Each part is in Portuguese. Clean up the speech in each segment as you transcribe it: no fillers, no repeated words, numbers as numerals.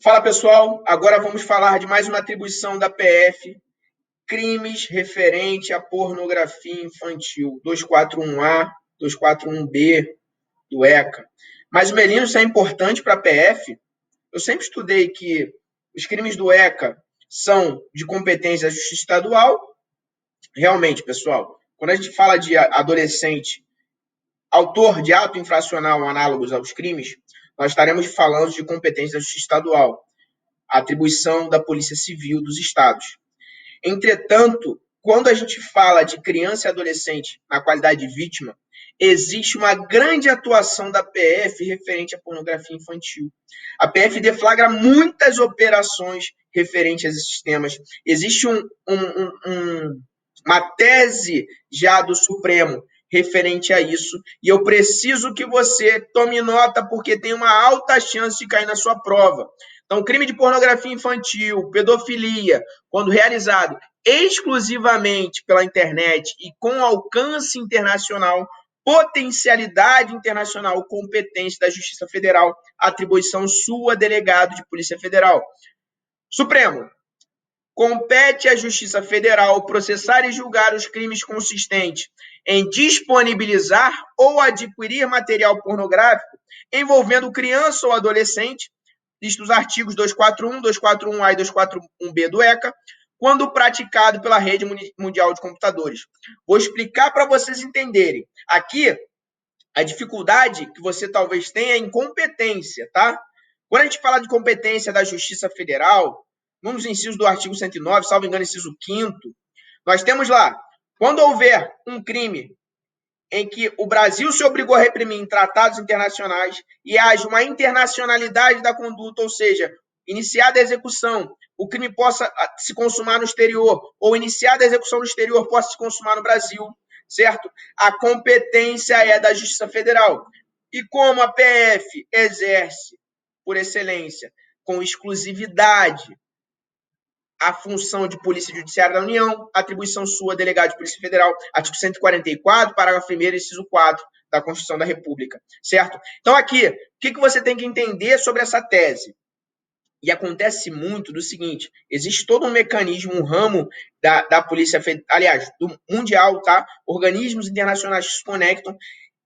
Fala pessoal, agora vamos falar de mais uma atribuição da PF, crimes referente à pornografia infantil, 241A, 241B do ECA. Mas, Melino, isso é importante para a PF? Eu sempre estudei que os crimes do ECA são de competência da Justiça Estadual. Realmente, pessoal, quando a gente fala de adolescente, autor de ato infracional análogos aos crimes, nós estaremos falando de competência da Justiça Estadual, a atribuição da Polícia Civil dos estados. Entretanto, quando a gente fala de criança e adolescente na qualidade de vítima, existe uma grande atuação da PF referente à pornografia infantil. A PF deflagra muitas operações referentes a esses temas. Existe uma tese já do Supremo referente a isso, e eu preciso que você tome nota, porque tem uma alta chance de cair na sua prova. Então, crime de pornografia infantil, pedofilia, quando realizado exclusivamente pela internet e com alcance internacional, potencialidade internacional, competência da Justiça Federal, atribuição sua, delegado de Polícia Federal. Supremo, compete à Justiça Federal processar e julgar os crimes consistentes em disponibilizar ou adquirir material pornográfico envolvendo criança ou adolescente, visto os artigos 241, 241A e 241B do ECA, quando praticado pela rede mundial de computadores. Vou explicar para vocês entenderem. Aqui, a dificuldade que você talvez tenha é em competência, tá? Quando a gente fala de competência da Justiça Federal, nos incisos do artigo 109, salvo engano, inciso 5º, nós temos lá, quando houver um crime em que o Brasil se obrigou a reprimir em tratados internacionais e haja uma internacionalidade da conduta, ou seja, iniciada a execução, o crime possa se consumar no exterior, ou iniciada a execução no exterior possa se consumar no Brasil, certo? A competência é da Justiça Federal. E como a PF exerce, por excelência, com exclusividade, a função de Polícia Judiciária da União, atribuição sua, delegado de Polícia Federal, artigo 144, parágrafo 1º, inciso 4 da Constituição da República, certo? Então, aqui, o que você tem que entender sobre essa tese? E acontece muito do seguinte, existe todo um mecanismo, um ramo da Polícia Federal, aliás, do mundial, tá? Organismos internacionais que se conectam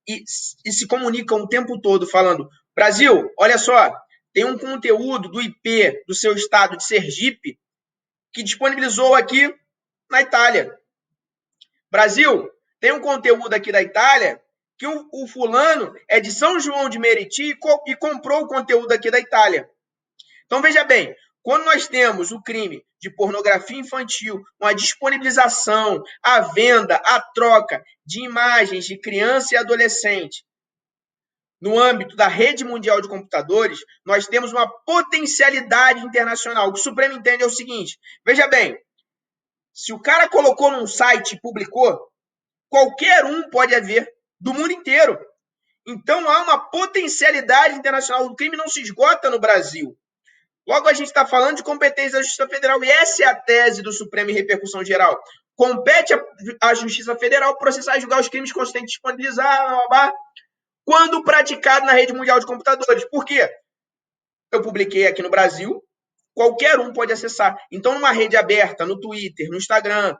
e se comunicam o tempo todo falando, Brasil, olha só, tem um conteúdo do IP do seu estado de Sergipe que disponibilizou aqui na Itália. Brasil, tem um conteúdo aqui da Itália que o fulano é de São João de Meriti e comprou o conteúdo aqui da Itália. Então, veja bem, quando nós temos o crime de pornografia infantil, uma disponibilização, a venda, a troca de imagens de criança e adolescente, no âmbito da rede mundial de computadores, nós temos uma potencialidade internacional. O que o Supremo entende é o seguinte, veja bem, se o cara colocou num site e publicou, qualquer um pode ver, do mundo inteiro. Então, há uma potencialidade internacional. O crime não se esgota no Brasil. Logo, a gente está falando de competência da Justiça Federal, e essa é a tese do Supremo em repercussão geral. Compete à Justiça Federal processar e julgar os crimes consistentes, disponibilizar, quando praticado na rede mundial de computadores. Por quê? Eu publiquei aqui no Brasil, qualquer um pode acessar. Então, numa rede aberta, no Twitter, no Instagram,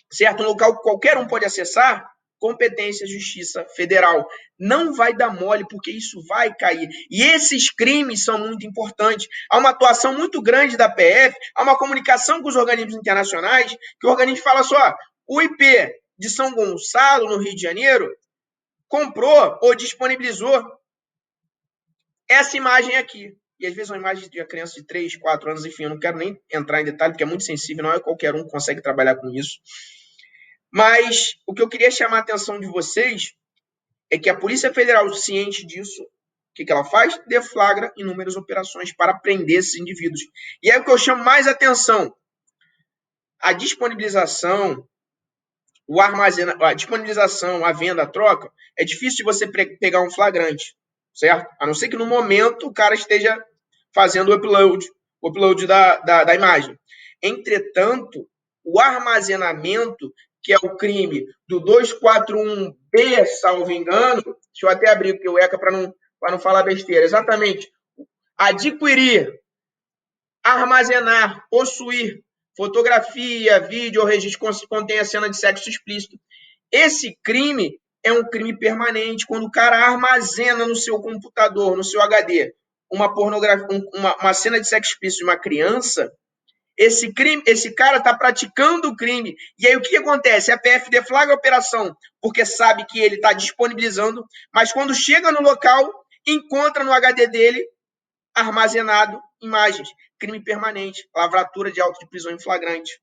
certo? Um local que qualquer um pode acessar, competência Justiça Federal. Não vai dar mole, porque isso vai cair. E esses crimes são muito importantes. Há uma atuação muito grande da PF, há uma comunicação com os organismos internacionais, que o organismo fala só, o IP de São Gonçalo, no Rio de Janeiro, comprou ou disponibilizou essa imagem aqui. E às vezes uma imagem de uma criança de 3, 4 anos, enfim, eu não quero nem entrar em detalhe, porque é muito sensível, não é qualquer um que consegue trabalhar com isso. Mas o que eu queria chamar a atenção de vocês é que a Polícia Federal, ciente disso, o que ela faz? Deflagra inúmeras operações para prender esses indivíduos. E é o que eu chamo mais atenção. A disponibilização, a disponibilização, a venda, a troca, é difícil de você pegar um flagrante, certo? A não ser que no momento o cara esteja fazendo o upload da imagem. Entretanto, o armazenamento, que é o crime do 241B, salvo engano, deixa eu até abrir aqui o ECA para não falar besteira, exatamente, adquirir armazenar, possuir fotografia, vídeo ou registro que contenha cena de sexo explícito. Esse crime é um crime permanente. Quando o cara armazena no seu computador, no seu HD, uma pornografia, uma cena de sexo explícito de uma criança, esse cara está praticando o crime. E aí o que acontece? A PF deflagra a operação porque sabe que ele está disponibilizando, mas quando chega no local, encontra no HD dele armazenado imagens. Crime permanente, lavratura de auto de prisão em flagrante.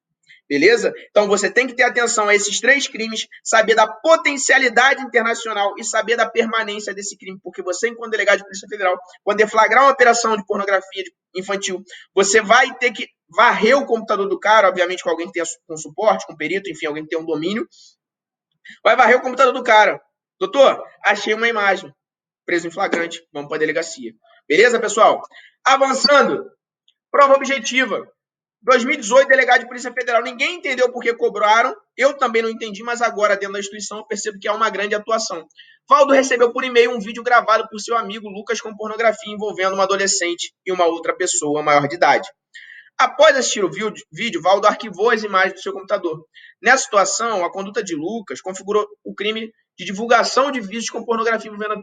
Beleza? Então você tem que ter atenção a esses 3 crimes, saber da potencialidade internacional e saber da permanência desse crime, porque você, enquanto delegado de Polícia Federal, quando deflagrar uma operação de pornografia infantil, você vai ter que varrer o computador do cara, obviamente com alguém que tenha com suporte, com perito, enfim, alguém que tenha um domínio, vai varrer o computador do cara. Doutor, achei uma imagem. Preso em flagrante, vamos para a delegacia. Beleza, pessoal? Avançando, prova objetiva. 2018, delegado de Polícia Federal. Ninguém entendeu por que cobraram. Eu também não entendi, mas agora, dentro da instituição, eu percebo que há uma grande atuação. Valdo recebeu por e-mail um vídeo gravado por seu amigo Lucas com pornografia envolvendo uma adolescente e uma outra pessoa maior de idade. Após assistir o vídeo, Valdo arquivou as imagens do seu computador. Nessa situação, a conduta de Lucas configurou o crime de divulgação de vídeos com pornografia envolvendo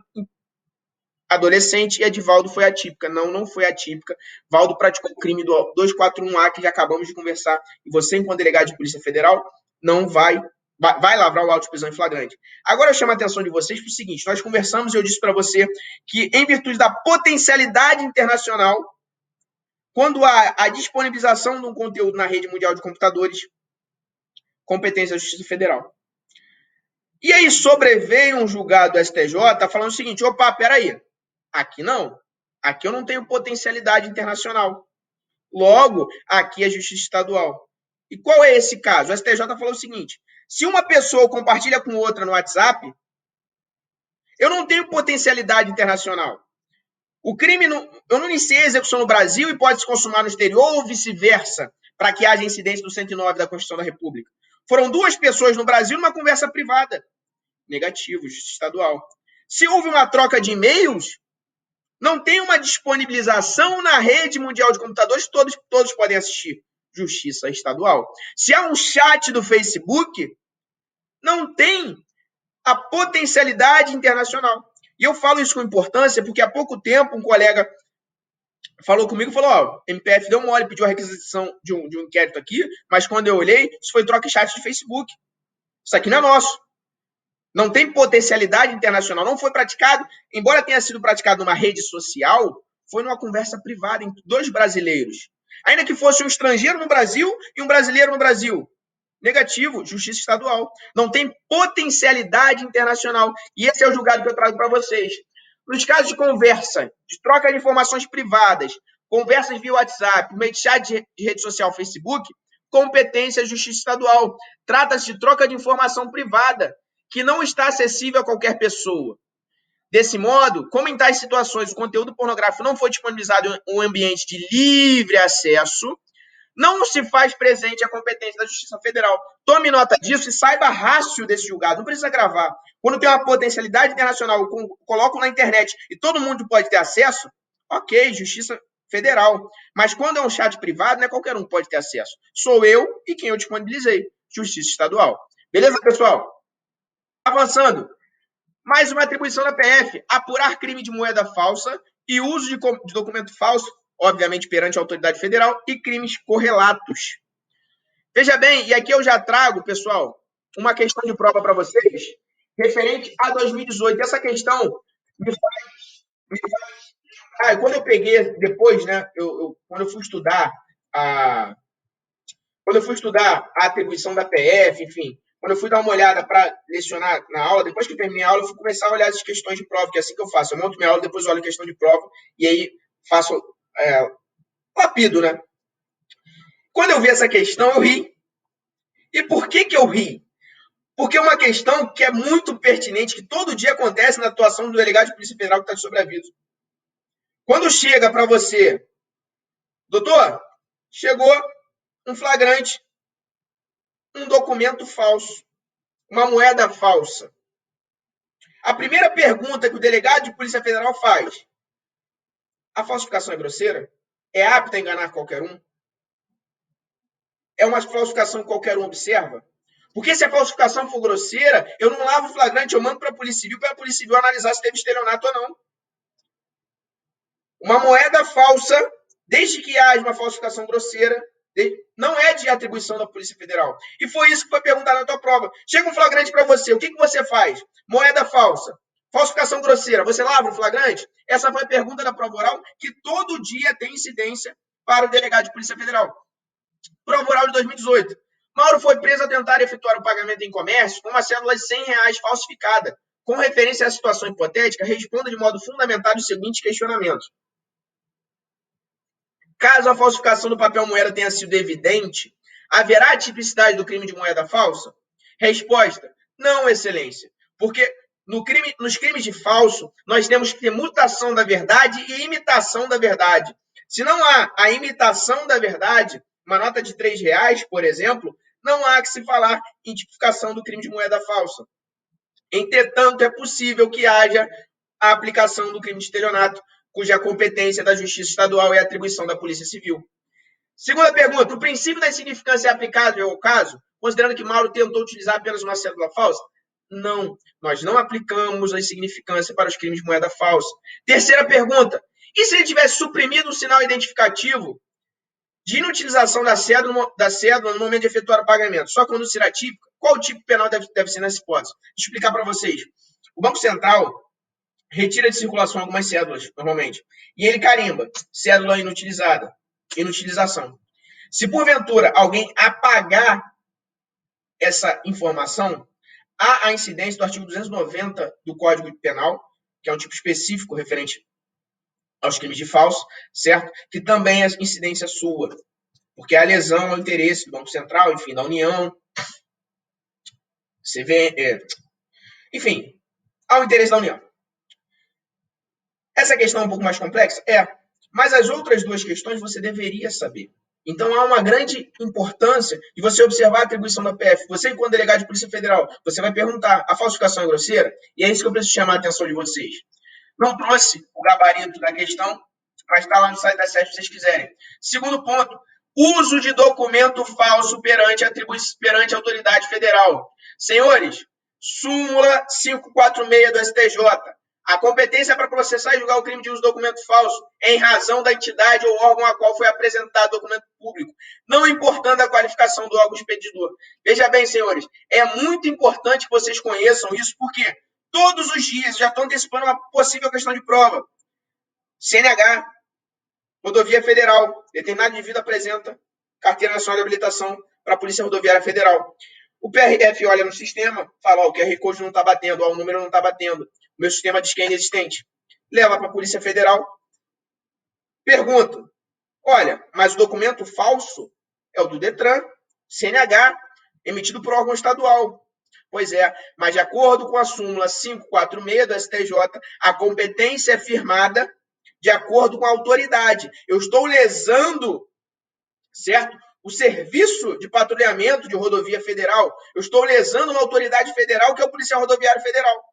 adolescente, e a de Valdo foi atípica. Não foi atípica. Valdo praticou o crime do 241A, que já acabamos de conversar, e você, enquanto delegado de Polícia Federal, não vai lavrar o auto de prisão em flagrante. Agora eu chamo a atenção de vocês para o seguinte: nós conversamos e eu disse para você que, em virtude da potencialidade internacional, quando há a disponibilização de um conteúdo na rede mundial de computadores, competência da Justiça Federal. E aí sobreveio um julgado do STJ falando o seguinte: opa, peraí, aqui não. Aqui eu não tenho potencialidade internacional. Logo, aqui é justiça estadual. E qual é esse caso? O STJ falou o seguinte: se uma pessoa compartilha com outra no WhatsApp, eu não tenho potencialidade internacional. O crime, eu não iniciei a execução no Brasil e pode se consumar no exterior ou vice-versa, para que haja incidência do 109 da Constituição da República. Foram 2 pessoas no Brasil numa conversa privada. Negativo, justiça estadual. Se houve uma troca de e-mails, não tem uma disponibilização na rede mundial de computadores, todos podem assistir. Justiça estadual. Se há um chat do Facebook, não tem a potencialidade internacional. E eu falo isso com importância porque há pouco tempo um colega falou comigo e falou: ó, MPF deu mole, pediu a requisição de um inquérito aqui, mas quando eu olhei, isso foi troca de chat de Facebook. Isso aqui não é nosso. Não tem potencialidade internacional, não foi praticado, embora tenha sido praticado numa rede social, foi numa conversa privada entre 2 brasileiros. Ainda que fosse um estrangeiro no Brasil e um brasileiro no Brasil. Negativo, justiça estadual. Não tem potencialidade internacional. E esse é o julgado que eu trago para vocês. Nos casos de conversa, de troca de informações privadas, conversas via WhatsApp, meio de chat de rede social, Facebook, competência justiça estadual. Trata-se de troca de informação privada, que não está acessível a qualquer pessoa. Desse modo, como em tais situações o conteúdo pornográfico não foi disponibilizado em um ambiente de livre acesso, não se faz presente a competência da Justiça Federal. Tome nota disso e saiba a rácio desse julgado. Não precisa gravar. Quando tem uma potencialidade internacional, coloco na internet e todo mundo pode ter acesso, ok, Justiça Federal. Mas quando é um chat privado, não é qualquer um que pode ter acesso. Sou eu e quem eu disponibilizei. Justiça Estadual. Beleza, pessoal? Avançando. Mais uma atribuição da PF: apurar crime de moeda falsa e uso de documento falso, obviamente perante a autoridade federal, e crimes correlatos. Veja bem, e aqui eu já trago, pessoal, uma questão de prova para vocês, referente a 2018. Essa questão me faz quando eu peguei depois, né, quando eu fui estudar a atribuição da PF, enfim, quando eu fui dar uma olhada para lecionar na aula, depois que eu terminei a aula, eu fui começar a olhar as questões de prova, que é assim que eu faço. Eu monto minha aula, depois olho a questão de prova, e aí faço lapido, né? Quando eu vi essa questão, eu ri. E por que eu ri? Porque é uma questão que é muito pertinente, que todo dia acontece na atuação do delegado de Polícia Federal que está de sobreaviso. Quando chega para você, doutor, chegou um flagrante, um documento falso, uma moeda falsa. A primeira pergunta que o delegado de Polícia Federal faz: a falsificação é grosseira? é apta a enganar qualquer um? É uma falsificação que qualquer um observa? Porque se a falsificação for grosseira, eu não lavo o flagrante, eu mando para a Polícia Civil, para a Polícia Civil analisar se teve estelionato ou não. Uma moeda falsa, desde que haja uma falsificação grosseira, não é de atribuição da Polícia Federal. E foi isso que foi perguntado na tua prova. Chega um flagrante para você, o que você faz? Moeda falsa, falsificação grosseira, você lava o flagrante? Essa foi a pergunta da prova oral, que todo dia tem incidência para o delegado de Polícia Federal. Prova oral de 2018. Mauro foi preso a tentar efetuar o pagamento em comércio com uma cédula de R$100 falsificada. Com referência à situação hipotética, responda de modo fundamentado os seguintes questionamentos. Caso a falsificação do papel moeda tenha sido evidente, haverá a tipicidade do crime de moeda falsa? Resposta: não, excelência. Porque nos crimes de falso, nós temos que ter mutação da verdade e imitação da verdade. Se não há a imitação da verdade, uma nota de R$3, por exemplo, não há que se falar em tipificação do crime de moeda falsa. Entretanto, é possível que haja a aplicação do crime de estelionato, cuja competência da Justiça Estadual é a atribuição da Polícia Civil. Segunda pergunta: o princípio da insignificância é aplicável ao caso, considerando que Mauro tentou utilizar apenas uma cédula falsa? Não, nós não aplicamos a insignificância para os crimes de moeda falsa. Terceira pergunta: e se ele tivesse suprimido o sinal identificativo de inutilização da cédula no momento de efetuar o pagamento? Sua conduta será típica? Qual o tipo penal deve ser nessa hipótese? Deixa eu explicar para vocês. O Banco Central retira de circulação algumas cédulas, normalmente, e ele carimba: cédula inutilizada, inutilização. Se porventura alguém apagar essa informação, há a incidência do artigo 290 do Código Penal, que é um tipo específico referente aos crimes de falso, certo? Que também é incidência sua, porque é a lesão ao interesse do Banco Central, enfim, da União, enfim, ao interesse da União. Essa questão é um pouco mais complexa? É. Mas as outras duas questões você deveria saber. Então, há uma grande importância de você observar a atribuição da PF. Você, enquanto delegado de Polícia Federal, você vai perguntar: a falsificação é grosseira? E é isso que eu preciso chamar a atenção de vocês. Não trouxe o gabarito da questão, mas está lá no site da SES se vocês quiserem. Segundo ponto: uso de documento falso perante a autoridade federal. Senhores, súmula 546 do STJ. A competência para processar e julgar o crime de uso de documento falso é em razão da entidade ou órgão a qual foi apresentado o documento público, não importando a qualificação do órgão expedidor. Veja bem, senhores, é muito importante que vocês conheçam isso, porque todos os dias já estão antecipando uma possível questão de prova. CNH, Rodovia Federal, determinado indivíduo apresenta Carteira Nacional de Habilitação para a Polícia Rodoviária Federal. O PRF olha no sistema, fala: o QR Code não está batendo, o número não está batendo, o meu sistema diz que é inexistente. Leva para a Polícia Federal, pergunta: olha, mas o documento falso é o do Detran, CNH, emitido por órgão estadual. Pois é, mas de acordo com a súmula 546 do STJ, a competência é firmada de acordo com a autoridade. Eu estou lesando, certo, o serviço de patrulhamento de rodovia federal. Eu estou lesando uma autoridade federal, que é o Policial Rodoviário Federal.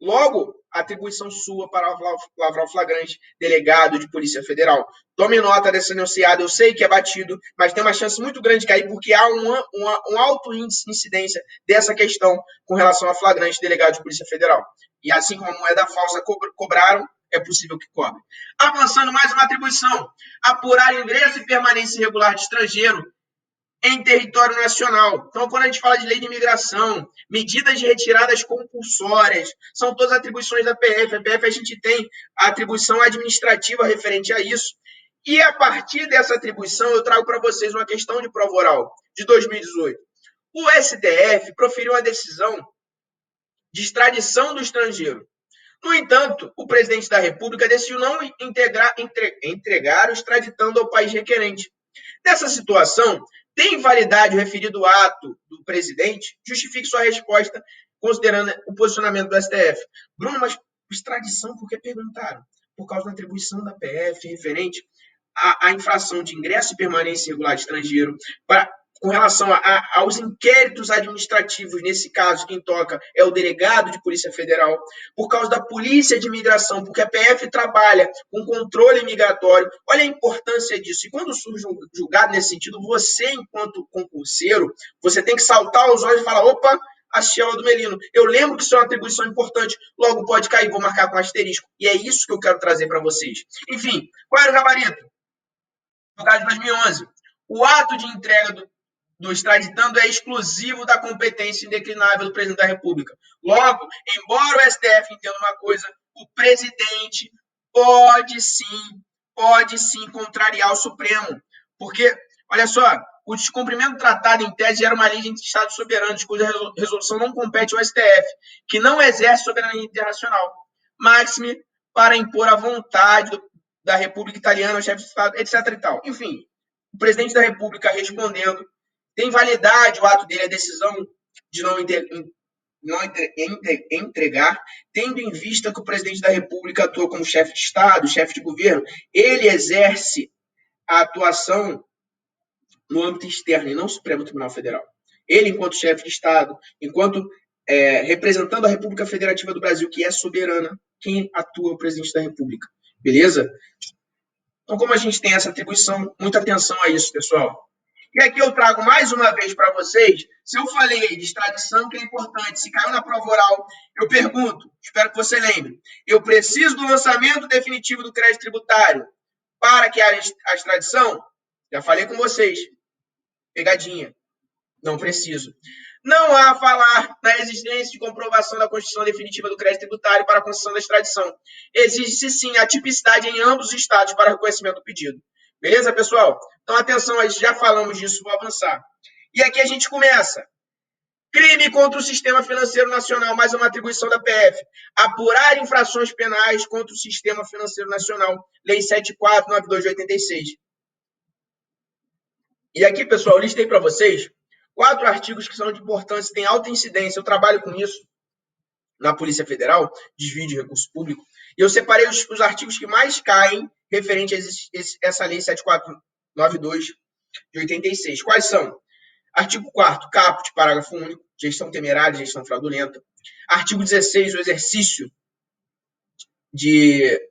Logo, atribuição sua para lavrar o flagrante, delegado de Polícia Federal. Tome nota dessa enunciada. Eu sei que é batido, mas tem uma chance muito grande de cair, porque há um alto índice de incidência dessa questão com relação a flagrante delegado de Polícia Federal. E assim como a moeda falsa cobraram, é possível que cobre. Avançando, mais uma atribuição: apurar ingresso e permanência irregular de estrangeiro em território nacional. Então, quando a gente fala de lei de imigração, medidas de retiradas compulsórias, são todas atribuições da PF. A PF, a gente tem a atribuição administrativa referente a isso. E a partir dessa atribuição, eu trago para vocês uma questão de prova oral de 2018. O STF proferiu uma decisão de extradição do estrangeiro. No entanto, o presidente da República decidiu não entregar o extraditando ao país requerente. Nessa situação, tem validade o referido ato do presidente? Justifique sua resposta considerando o posicionamento do STF. Bruno, mas extradição por que perguntaram? Por causa da atribuição da PF referente à infração de ingresso e permanência irregular de estrangeiro para com relação aos inquéritos administrativos, nesse caso, quem toca é o delegado de Polícia Federal, por causa da Polícia de Imigração, porque a PF trabalha com controle migratório. Olha a importância disso. E quando surge um julgado nesse sentido, você, enquanto concurseiro, você tem que saltar os olhos e falar, opa, a Ciela do Melino. Eu lembro que isso é uma atribuição importante, logo pode cair, vou marcar com asterisco. E é isso que eu quero trazer para vocês. Enfim, qual era o gabarito? Julgado de 2011. O ato de entrega do extraditando é exclusivo da competência indeclinável do presidente da República. Logo, embora o STF entenda uma coisa, o presidente pode sim contrariar o Supremo. Porque, olha só, o descumprimento do tratado em tese gera uma lei de Estados soberanos, cuja resolução não compete ao STF, que não exerce soberania internacional. Máxime para impor a vontade da República Italiana, o chefe de Estado, etc. e tal. Enfim, o presidente da República respondendo, tem validade o ato dele, a decisão de não entregar, tendo em vista que o presidente da República atua como chefe de Estado, chefe de governo, ele exerce a atuação no âmbito externo e não no Supremo Tribunal Federal. Ele, enquanto chefe de Estado, enquanto representando a República Federativa do Brasil, que é soberana, quem atua é o presidente da República. Beleza? Então, como a gente tem essa atribuição, muita atenção a isso, pessoal. E aqui eu trago mais uma vez para vocês, se eu falei de extradição, que é importante, se caiu na prova oral, eu pergunto, espero que você lembre, eu preciso do lançamento definitivo do crédito tributário para que haja a extradição? Já falei com vocês, pegadinha, não preciso. Não há a falar na existência de comprovação da constituição definitiva do crédito tributário para a concessão da extradição. Existe sim a tipicidade em ambos os estados para reconhecimento do pedido. Beleza, pessoal? Então, atenção aí, já falamos disso, vou avançar. E aqui a gente começa. Crime contra o sistema financeiro nacional, mais uma atribuição da PF. Apurar infrações penais contra o sistema financeiro nacional. Lei 7492 de 86. E aqui, pessoal, eu listei para vocês 4 artigos que são de importância, têm alta incidência. Eu trabalho com isso na Polícia Federal, desvio de recurso público. E eu separei os artigos que mais caem referente a essa lei 7492 de 86. Quais são? Artigo 4º, caput, parágrafo único, gestão temerária, gestão fraudulenta. Artigo 16, o exercício de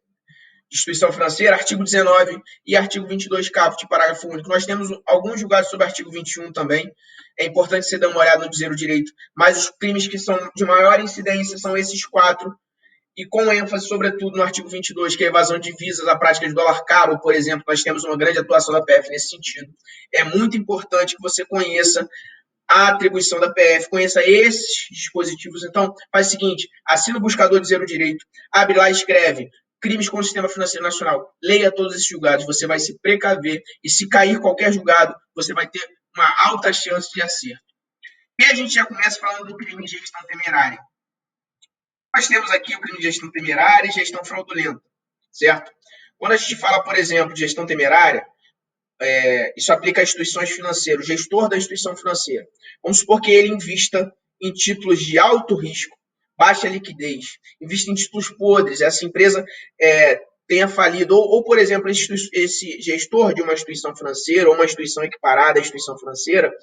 instituição financeira. Artigo 19 e artigo 22, caput, parágrafo único. Nós temos alguns julgados sobre artigo 21 também. É importante você dar uma olhada no dizer o direito, mas os crimes que são de maior incidência são esses 4, e com ênfase, sobretudo, no artigo 22, que é a evasão de divisas, a prática de dólar caro, por exemplo. Nós temos uma grande atuação da PF nesse sentido. É muito importante que você conheça a atribuição da PF, conheça esses dispositivos. Então, faz o seguinte, assina o buscador Dizer o Direito, abre lá e escreve crimes contra o sistema financeiro nacional. Leia todos esses julgados, você vai se precaver, e se cair qualquer julgado, você vai ter uma alta chance de acerto. E a gente já começa falando do crime de gestão temerária. Nós temos aqui o crime de gestão temerária e gestão fraudulenta, certo? Quando a gente fala, por exemplo, de gestão temerária, isso aplica a instituições financeiras, o gestor da instituição financeira. Vamos supor que ele invista em títulos de alto risco, baixa liquidez, invista em títulos podres, essa empresa tenha falido, ou, por exemplo, esse gestor de uma instituição financeira, ou uma instituição equiparada à instituição financeira,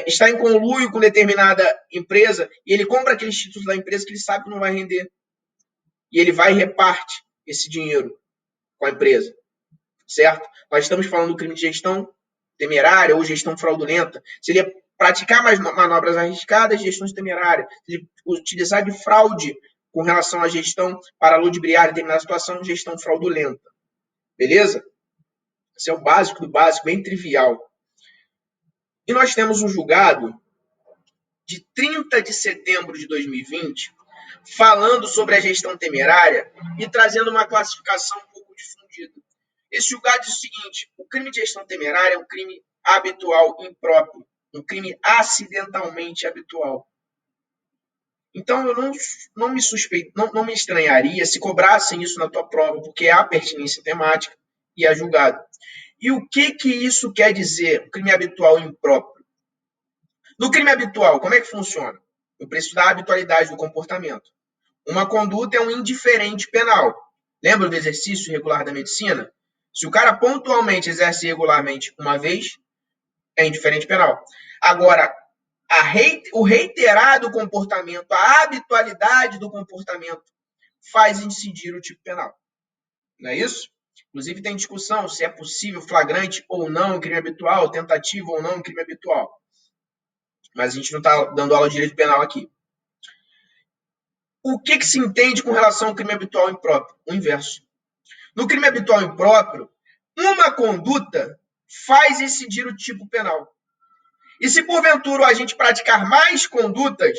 está em conluio com determinada empresa e ele compra aqueles títulos da empresa que ele sabe que não vai render. E ele vai e reparte esse dinheiro com a empresa. Certo? Nós estamos falando do crime de gestão temerária ou gestão fraudulenta. Se ele praticar mais manobras arriscadas, gestão temerária. Se ele utilizar de fraude com relação à gestão para ludibriar determinada situação, gestão fraudulenta. Beleza? Esse é o básico do básico, bem trivial. E nós temos um julgado de 30 de setembro de 2020 falando sobre a gestão temerária e trazendo uma classificação um pouco difundida. Esse julgado diz o seguinte: o crime de gestão temerária é um crime habitual impróprio, um crime acidentalmente habitual. Então, eu não me estranharia se cobrassem isso na tua prova, porque há pertinência temática e é julgado. E o que isso quer dizer, o crime habitual impróprio? No crime habitual, como é que funciona? Eu preciso da habitualidade do comportamento. Uma conduta é um indiferente penal. Lembra do exercício regular da medicina? Se o cara pontualmente exerce regularmente uma vez, é indiferente penal. Agora, o reiterado comportamento, a habitualidade do comportamento faz incidir o tipo penal. Não é isso? Inclusive tem discussão se é possível flagrante ou não em crime habitual, tentativa ou não em crime habitual. Mas a gente não está dando aula de direito penal aqui. O que se entende com relação ao crime habitual impróprio? O inverso. No crime habitual impróprio, uma conduta faz incidir o tipo penal. E se porventura a gente praticar mais condutas,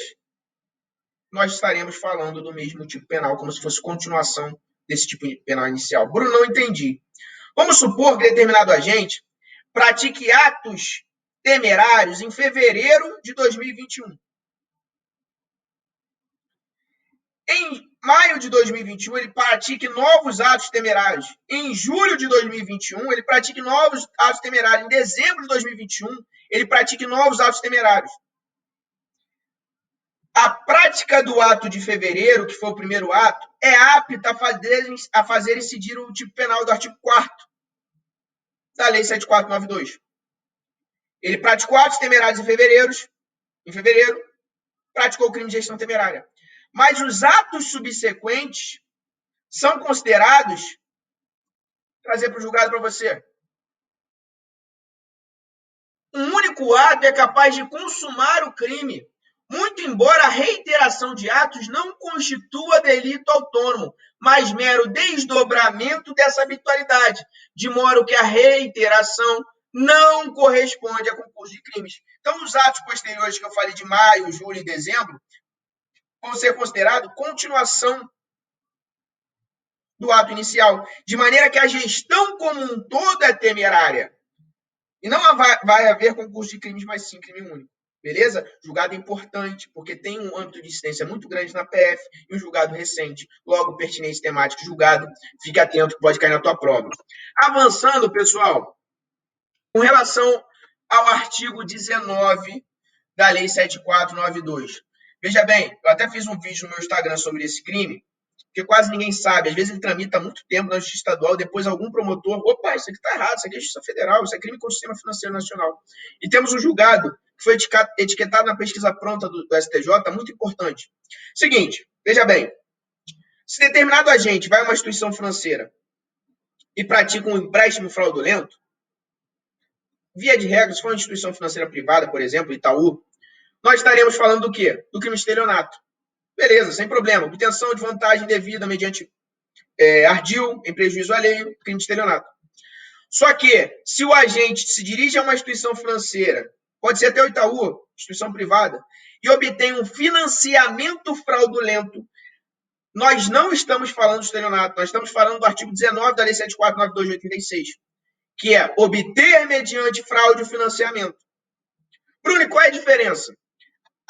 nós estaremos falando do mesmo tipo penal, como se fosse continuação desse tipo penal inicial. Bruno, não entendi. Vamos supor que determinado agente pratique atos temerários em fevereiro de 2021. Em maio de 2021, ele pratique novos atos temerários. Em julho de 2021, ele pratique novos atos temerários. Em dezembro de 2021, ele pratique novos atos temerários. A prática do ato de fevereiro, que foi o primeiro ato, é apta a fazer incidir o tipo penal do artigo 4º da Lei 7492. Ele praticou atos temerários em fevereiro, praticou o crime de gestão temerária. Mas os atos subsequentes são considerados, trazer para o julgado para você, um único ato é capaz de consumar o crime, muito embora a reiteração de atos não constitua delito autônomo, mas mero desdobramento dessa habitualidade, de modo que a reiteração não corresponde a concurso de crimes. Então, os atos posteriores que eu falei de maio, julho e dezembro vão ser considerados continuação do ato inicial, de maneira que a gestão como um todo é temerária. E não vai haver concurso de crimes, mas sim crime único. Beleza? Julgado é importante, porque tem um âmbito de incidência muito grande na PF e um julgado recente. Logo, pertinência temática julgado. Fique atento que pode cair na tua prova. Avançando, pessoal, com relação ao artigo 19 da Lei 7492. Veja bem, eu até fiz um vídeo no meu Instagram sobre esse crime, porque quase ninguém sabe. Às vezes ele tramita há muito tempo na Justiça Estadual, depois algum promotor, opa, isso aqui está errado, isso aqui é Justiça Federal, isso é crime contra o Sistema Financeiro Nacional. E temos um julgado que foi etiquetado na pesquisa pronta do STJ, muito importante. Seguinte, veja bem, se determinado agente vai a uma instituição financeira e pratica um empréstimo fraudulento, via de regra, se for uma instituição financeira privada, por exemplo, Itaú, nós estaremos falando do quê? Do crime de estelionato. Beleza, sem problema. Obtenção de vantagem devida mediante ardil, em prejuízo alheio, crime de estelionato. Só que, se o agente se dirige a uma instituição financeira, pode ser até o Itaú, instituição privada, e obtém um financiamento fraudulento, nós não estamos falando de estelionato, nós estamos falando do artigo 19 da Lei 7492 de 86, que é obter mediante fraude o financiamento. Bruno, qual é a diferença?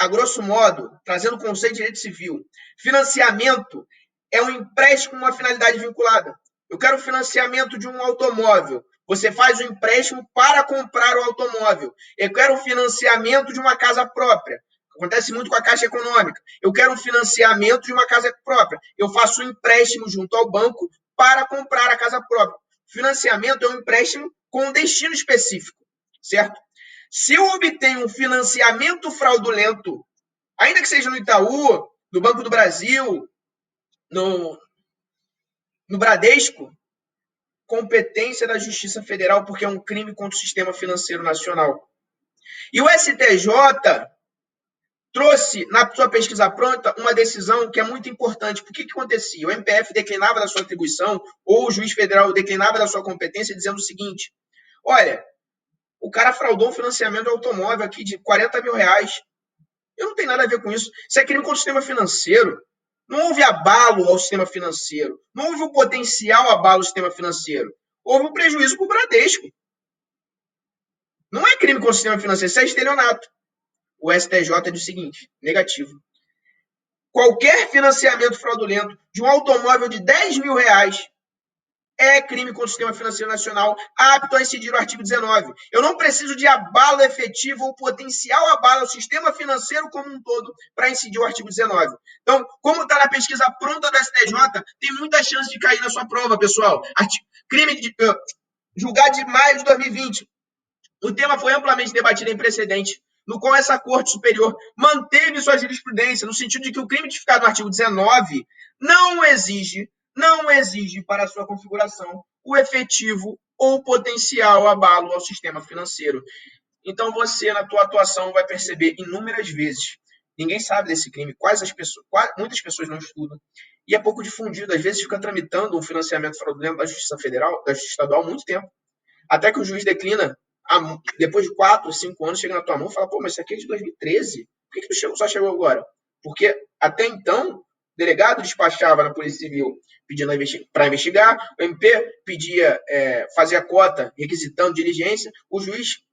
A grosso modo, trazendo o conceito de direito civil, financiamento é um empréstimo com uma finalidade vinculada. Eu quero o financiamento de um automóvel. Você faz o empréstimo para comprar o automóvel. Eu quero o financiamento de uma casa própria. Acontece muito com a Caixa Econômica. Eu quero um financiamento de uma casa própria. Eu faço um empréstimo junto ao banco para comprar a casa própria. Financiamento é um empréstimo com um destino específico, certo? Se eu obtenho um financiamento fraudulento, ainda que seja no Itaú, no Banco do Brasil, no Bradesco, competência da Justiça Federal, porque é um crime contra o sistema financeiro nacional. E o STJ trouxe, na sua pesquisa pronta, uma decisão que é muito importante. Por que acontecia? O MPF declinava da sua atribuição, ou o juiz federal declinava da sua competência, dizendo o seguinte: olha, o cara fraudou um financiamento de automóvel aqui de 40 mil reais. Eu não tenho nada a ver com isso. Isso é crime contra o sistema financeiro. Não houve abalo ao sistema financeiro. Não houve um potencial abalo ao sistema financeiro. Houve um prejuízo para o Bradesco. Não é crime contra o sistema financeiro, isso é estelionato. O STJ diz o seguinte, negativo. Qualquer financiamento fraudulento de um automóvel de 10 mil reais é crime contra o sistema financeiro nacional, apto a incidir o artigo 19. Eu não preciso de abalo efetivo ou potencial abalo ao sistema financeiro como um todo para incidir o artigo 19. Então, como está na pesquisa pronta da STJ, tem muita chance de cair na sua prova, pessoal. Crime julgado de maio de 2020. O tema foi amplamente debatido em precedente, no qual essa Corte Superior manteve sua jurisprudência, no sentido de que o crime tipificado no artigo 19 não exige para sua configuração o efetivo ou potencial abalo ao sistema financeiro. Então você, na tua atuação, vai perceber inúmeras vezes. Ninguém sabe desse crime, muitas pessoas não estudam. E é pouco difundido, às vezes fica tramitando um financiamento fraudulento da Justiça Federal, da Justiça Estadual há muito tempo. Até que o juiz declina, depois de 4, 5 anos, chega na tua mão e fala, pô, mas isso aqui é de 2013, por que tu só chegou agora? Porque até então, o delegado despachava na Polícia Civil pedindo para investigar, o MP fazia cota, requisitando diligência, o juiz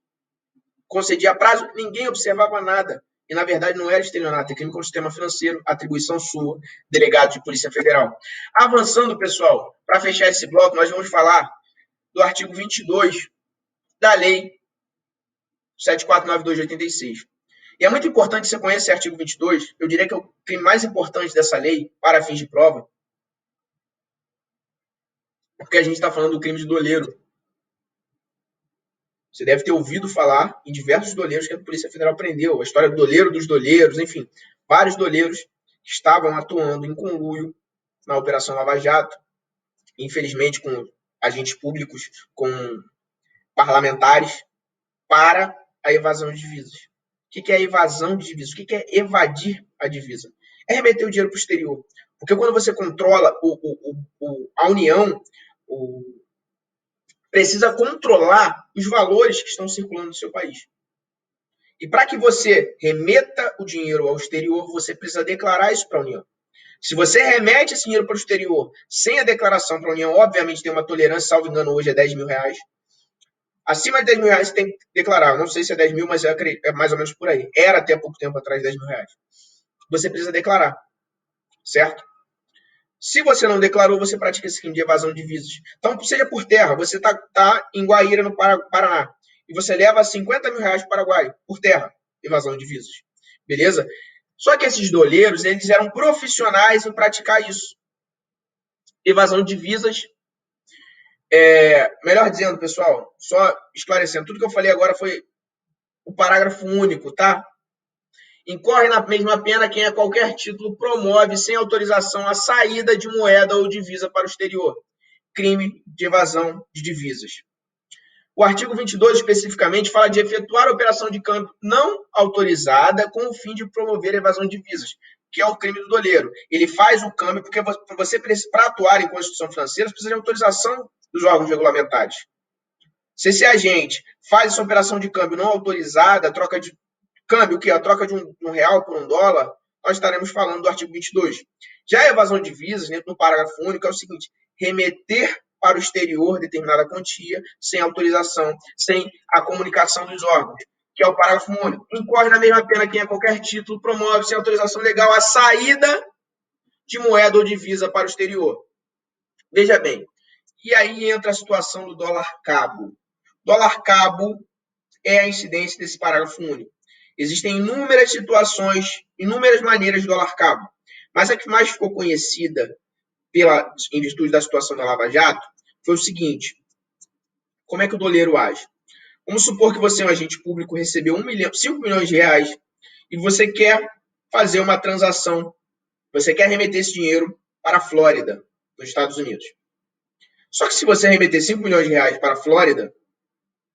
concedia prazo, ninguém observava nada. E, na verdade, não era estelionato, é crime contra o sistema financeiro, atribuição sua, delegado de Polícia Federal. Avançando, pessoal, para fechar esse bloco, nós vamos falar do artigo 22 da Lei 7492 de 86. E é muito importante que você conheça esse artigo 22, eu diria que é o crime mais importante dessa lei para fins de prova, porque a gente está falando do crime de doleiro. Você deve ter ouvido falar em diversos doleiros que a Polícia Federal prendeu, a história do doleiro dos doleiros, enfim, vários doleiros que estavam atuando em conluio na Operação Lava Jato, infelizmente com agentes públicos, com parlamentares, para a evasão de divisas. O que é evasão de divisas? O que é evadir a divisa? É remeter o dinheiro para o exterior. Porque quando você controla a União, precisa controlar os valores que estão circulando no seu país. E para que você remeta o dinheiro ao exterior, você precisa declarar isso para a União. Se você remete esse dinheiro para o exterior sem a declaração para a União, obviamente tem uma tolerância, salvo engano, hoje é 10 mil reais. Acima de 10 mil reais você tem que declarar. Não sei se é 10 mil, mas é mais ou menos por aí. Era até pouco tempo atrás 10 mil reais. Você precisa declarar, certo? Se você não declarou, você pratica esse crime de evasão de divisas. Então, seja por terra, você está em Guaíra, no Paraná, e você leva 50 mil reais para o Paraguai, por terra, evasão de divisas. Beleza? Só que esses doleiros, eles eram profissionais em praticar isso. Evasão de divisas. Melhor dizendo, pessoal, só esclarecendo, tudo que eu falei agora foi o parágrafo único, tá? Incorre na mesma pena quem a qualquer título promove sem autorização a saída de moeda ou divisa para o exterior. Crime de evasão de divisas. O artigo 22, especificamente, fala de efetuar operação de câmbio não autorizada com o fim de promover evasão de divisas, que é o crime do doleiro. Ele faz o câmbio porque você, para atuar em constituição financeira, precisa de autorização dos órgãos regulamentares. Se esse agente faz essa operação de câmbio não autorizada, troca de câmbio, que é a troca de um real por um dólar, nós estaremos falando do artigo 22. Já a evasão de divisas, no parágrafo único, é o seguinte: remeter para o exterior determinada quantia sem autorização, sem a comunicação dos órgãos, que é o parágrafo único. Incorre na mesma pena quem a qualquer título promove sem autorização legal a saída de moeda ou divisa para o exterior. Veja bem, e aí entra a situação do dólar cabo. Dólar cabo é a incidência desse parágrafo único. Existem inúmeras situações, inúmeras maneiras de dólar cabo, mas a que mais ficou conhecida em virtude da situação da Lava Jato foi o seguinte: como é que o doleiro age? Vamos supor que você é um agente público, recebeu 5 milhões de reais e você quer fazer uma transação, você quer remeter esse dinheiro para a Flórida, nos Estados Unidos. Só que se você remeter 5 milhões de reais para a Flórida,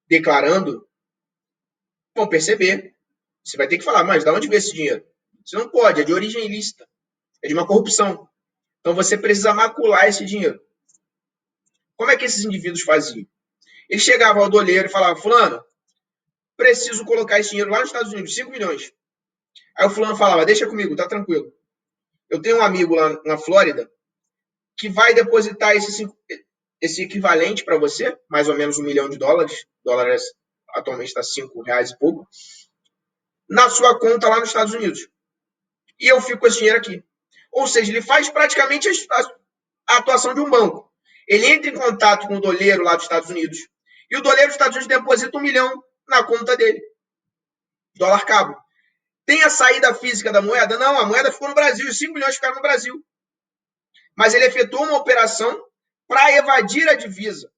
declarando, vão perceber. Você vai ter que falar, mas de onde veio esse dinheiro? Você não pode, é de origem ilícita, é de uma corrupção. Então você precisa macular esse dinheiro. Como é que esses indivíduos faziam? Eles chegavam ao doleiro e falavam, fulano, preciso colocar esse dinheiro lá nos Estados Unidos, 5 milhões. Aí o fulano falava, deixa comigo, tá tranquilo. Eu tenho um amigo lá na Flórida que vai depositar esse equivalente para você, mais ou menos $1 milhão. O dólar atualmente está R$5 e pouco, na sua conta lá nos Estados Unidos. E eu fico com esse dinheiro aqui. Ou seja, ele faz praticamente a atuação de um banco. Ele entra em contato com o doleiro lá dos Estados Unidos. E o doleiro dos Estados Unidos deposita $1 milhão na conta dele. Dólar cabo. Tem a saída física da moeda? Não, a moeda ficou no Brasil. Os 5 milhões ficaram no Brasil. Mas ele efetuou uma operação para evadir a divisa.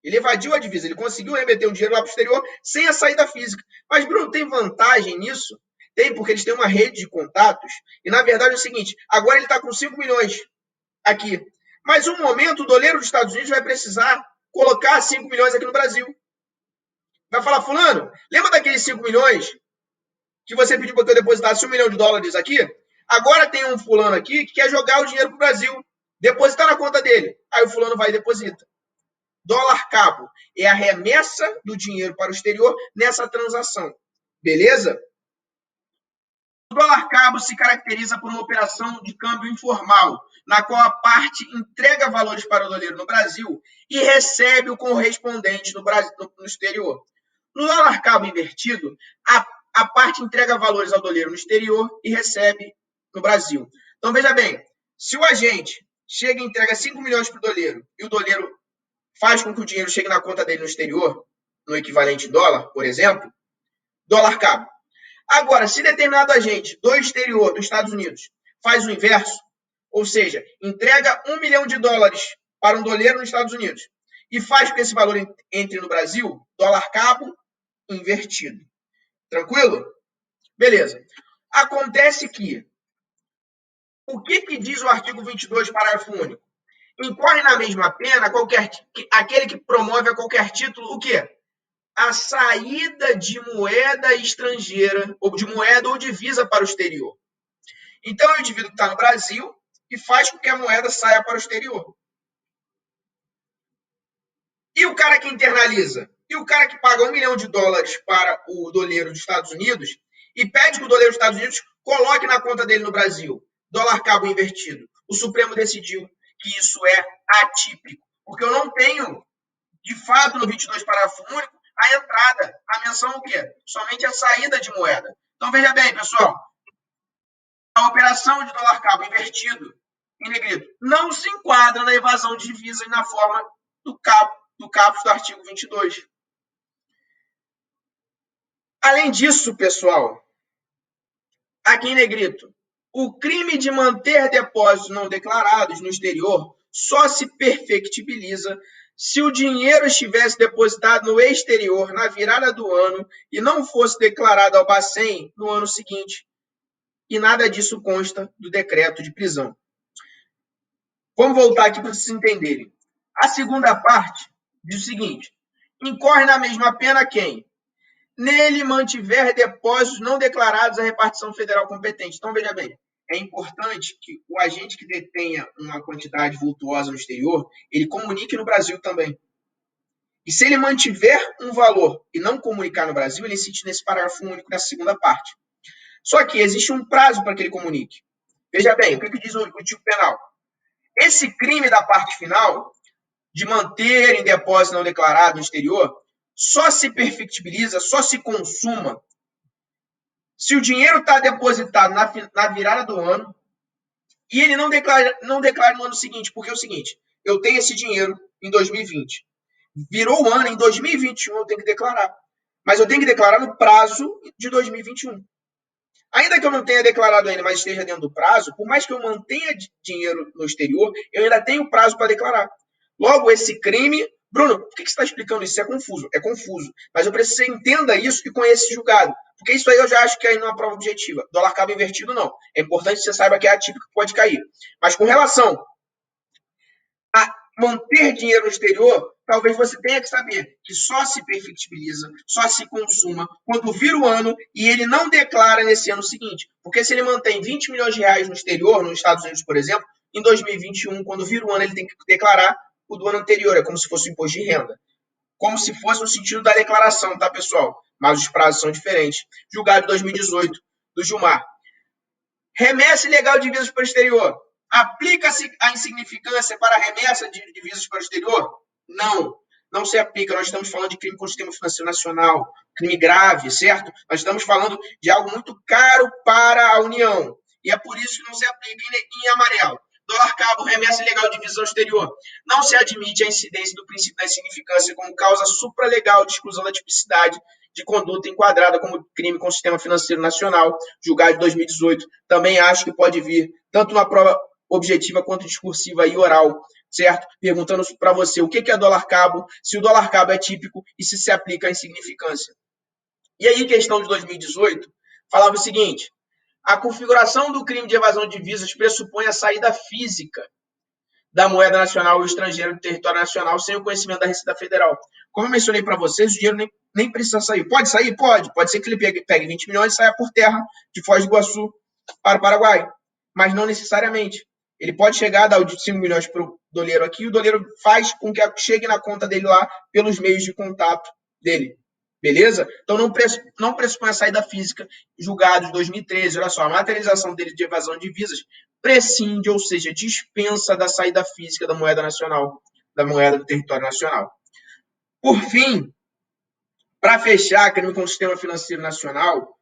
Ele evadiu a divisa, ele conseguiu remeter o dinheiro lá para o exterior sem a saída física. Mas, Bruno, tem vantagem nisso? Tem, porque eles têm uma rede de contatos. E, na verdade, é o seguinte, agora ele está com 5 milhões aqui. Mas, um momento, o doleiro dos Estados Unidos vai precisar colocar 5 milhões aqui no Brasil. Vai falar, fulano, lembra daqueles 5 milhões que você pediu para eu depositar $1 milhão aqui? Agora tem um fulano aqui que quer jogar o dinheiro para o Brasil. Depositar na conta dele. Aí o fulano vai e deposita. Dólar cabo é a remessa do dinheiro para o exterior nessa transação. Beleza? O dólar cabo se caracteriza por uma operação de câmbio informal, na qual a parte entrega valores para o doleiro no Brasil e recebe o correspondente no exterior. No dólar cabo invertido, a parte entrega valores ao doleiro no exterior e recebe no Brasil. Então, veja bem, se o agente chega e entrega 5 milhões para o doleiro e o doleiro faz com que o dinheiro chegue na conta dele no exterior, no equivalente dólar, por exemplo, dólar cabo. Agora, se determinado agente do exterior, dos Estados Unidos, faz o inverso, ou seja, entrega $1 milhão para um doleiro nos Estados Unidos e faz com que esse valor entre no Brasil, dólar cabo invertido. Tranquilo? Beleza. Acontece que o que diz o artigo 22, parágrafo único? Incorre na mesma pena aquele que promove a qualquer título o quê? A saída de moeda estrangeira, ou de moeda ou divisa para o exterior. Então, o indivíduo está no Brasil e faz com que a moeda saia para o exterior. E o cara que internaliza? E o cara que paga $1 milhão para o doleiro dos Estados Unidos e pede que o doleiro dos Estados Unidos coloque na conta dele no Brasil, dólar cabo invertido. O Supremo decidiu que isso é atípico, porque eu não tenho, de fato, no 22, parágrafo único, a entrada, a menção o quê? Somente a saída de moeda. Então, veja bem, pessoal, a operação de dólar cabo invertido, em negrito, não se enquadra na evasão de divisas na forma do caput do artigo 22. Além disso, pessoal, aqui em negrito, o crime de manter depósitos não declarados no exterior só se perfectibiliza se o dinheiro estivesse depositado no exterior na virada do ano e não fosse declarado ao Bacen no ano seguinte. E nada disso consta do decreto de prisão. Vamos voltar aqui para vocês entenderem. A segunda parte diz o seguinte: incorre na mesma pena quem nele mantiver depósitos não declarados à repartição federal competente. Então, veja bem, é importante que o agente que detenha uma quantidade vultuosa no exterior, ele comunique no Brasil também. E se ele mantiver um valor e não comunicar no Brasil, ele incide nesse parágrafo único, nessa segunda parte. Só que existe um prazo para que ele comunique. Veja bem, o que diz o tipo penal? Esse crime da parte final, de manter em depósito não declarado no exterior, só se perfectibiliza, só se consuma se o dinheiro está depositado na virada do ano e ele não declara no ano seguinte. Porque é o seguinte, eu tenho esse dinheiro em 2020. Virou o ano, em 2021 eu tenho que declarar. Mas eu tenho que declarar no prazo de 2021. Ainda que eu não tenha declarado ainda, mas esteja dentro do prazo, por mais que eu mantenha dinheiro no exterior, eu ainda tenho prazo para declarar. Logo, esse crime... Bruno, por que você está explicando isso? Isso é confuso. É confuso. Mas eu preciso que você entenda isso e conheça esse julgado. Porque isso aí eu já acho que é uma prova objetiva. Dólar cabo invertido, não. É importante que você saiba que é atípico, que pode cair. Mas com relação a manter dinheiro no exterior, talvez você tenha que saber que só se perfectibiliza, só se consuma quando vira o ano e ele não declara nesse ano seguinte. Porque se ele mantém R$20 milhões no exterior, nos Estados Unidos, por exemplo, em 2021, quando vira o ano, ele tem que declarar o do ano anterior. É como se fosse o imposto de renda. Como se fosse no sentido da declaração, tá, pessoal? Mas os prazos são diferentes. Julgado de 2018, do Gilmar. Remessa ilegal de divisas para o exterior. Aplica-se a insignificância para a remessa de divisas para o exterior? Não, não se aplica. Nós estamos falando de crime contra o sistema financeiro nacional, crime grave, certo? Nós estamos falando de algo muito caro para a União. E é por isso que não se aplica em amarelo. Dólar cabo, remessa ilegal de divisas ao exterior. Não se admite a incidência do princípio da insignificância como causa supralegal de exclusão da tipicidade de conduta enquadrada como crime com o sistema financeiro nacional, julgado de 2018. Também acho que pode vir, tanto na prova objetiva quanto discursiva e oral, certo? Perguntando para você o que é dólar cabo, se o dólar cabo é típico e se aplica à insignificância. E aí, questão de 2018, falava o seguinte: a configuração do crime de evasão de divisas pressupõe a saída física da moeda nacional ou estrangeira do território nacional sem o conhecimento da Receita Federal. Como eu mencionei para vocês, o dinheiro nem precisa sair. Pode sair? Pode. Pode ser que ele pegue 20 milhões e saia por terra de Foz do Iguaçu para o Paraguai. Mas não necessariamente. Ele pode chegar, dar os 5 milhões para o doleiro aqui, e o doleiro faz com que chegue na conta dele lá pelos meios de contato dele. Beleza? Então não pressupõe a saída física. Julgado de 2013, olha só, a materialização dele de evasão de divisas prescinde, ou seja, dispensa da saída física da moeda nacional, da moeda do território nacional. Por fim, para fechar, crime com o sistema financeiro nacional,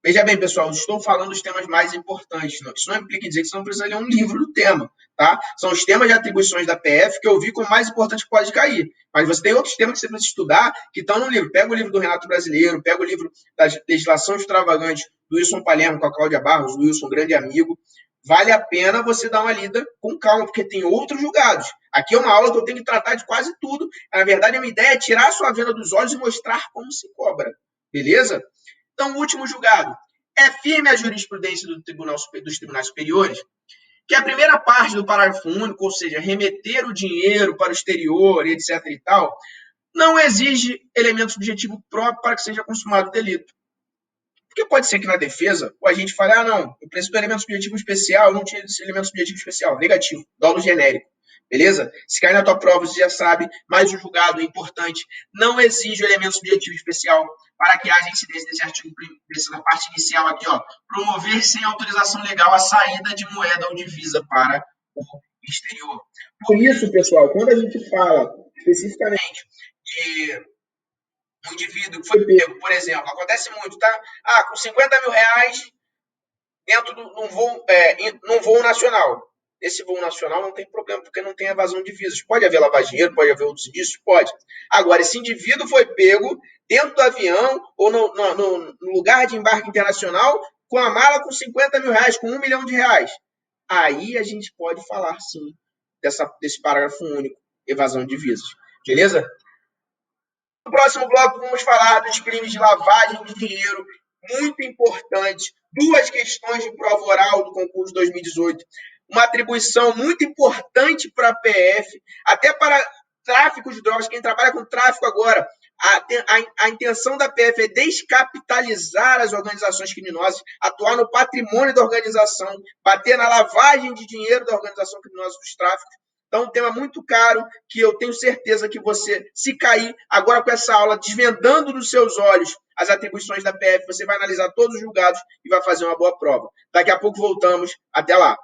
veja bem, pessoal, estou falando dos temas mais importantes. Isso não implica em dizer que você não precisa ler um livro do tema, tá? São os temas de atribuições da PF que eu vi como mais importante que pode cair. Mas você tem outros temas que você precisa estudar que estão no livro. Pega o livro do Renato Brasileiro, pega o livro da legislação extravagante do Wilson Palermo com a Cláudia Barros, do Wilson, grande amigo. Vale a pena você dar uma lida com calma, porque tem outros julgados. Aqui é uma aula que eu tenho que tratar de quase tudo. Na verdade, a minha ideia é tirar a sua venda dos olhos e mostrar como se cobra. Beleza? Então, o último julgado. É firme a jurisprudência dos tribunais superiores que a primeira parte do parágrafo único, ou seja, remeter o dinheiro para o exterior, etc. e tal, não exige elemento subjetivo próprio para que seja consumado o delito. Porque pode ser que na defesa o agente fale, não, eu preciso do elemento subjetivo especial, não tinha esse elemento subjetivo especial. Negativo, dolo genérico. Beleza? Se cair na tua prova, você já sabe, mas o julgado é importante. Não exige o elemento subjetivo especial para que haja incidência desse artigo, dessa parte inicial aqui, ó. Promover sem autorização legal a saída de moeda ou divisa para o exterior. Por isso, pessoal, quando a gente fala especificamente de um indivíduo que foi pego, por exemplo, acontece muito, tá? Com 50 mil reais dentro de num voo nacional. Esse voo nacional não tem problema, porque não tem evasão de divisas. Pode haver lavagem de dinheiro, pode haver outros ilícitos, pode. Agora, esse indivíduo foi pego dentro do avião ou no lugar de embarque internacional com a mala com 50 mil reais, com 1 milhão de reais. Aí a gente pode falar, sim, desse parágrafo único, evasão de divisas. Beleza? No próximo bloco, vamos falar dos crimes de lavagem de dinheiro, muito importante. 2 questões de prova oral do concurso 2018. Uma atribuição muito importante para a PF, até para tráfico de drogas. Quem trabalha com tráfico agora, a intenção da PF é descapitalizar as organizações criminosas, atuar no patrimônio da organização, bater na lavagem de dinheiro da organização criminosa dos tráficos. Então, um tema muito caro que eu tenho certeza que você, se cair agora com essa aula, desvendando nos seus olhos as atribuições da PF, você vai analisar todos os julgados e vai fazer uma boa prova. Daqui a pouco voltamos. Até lá.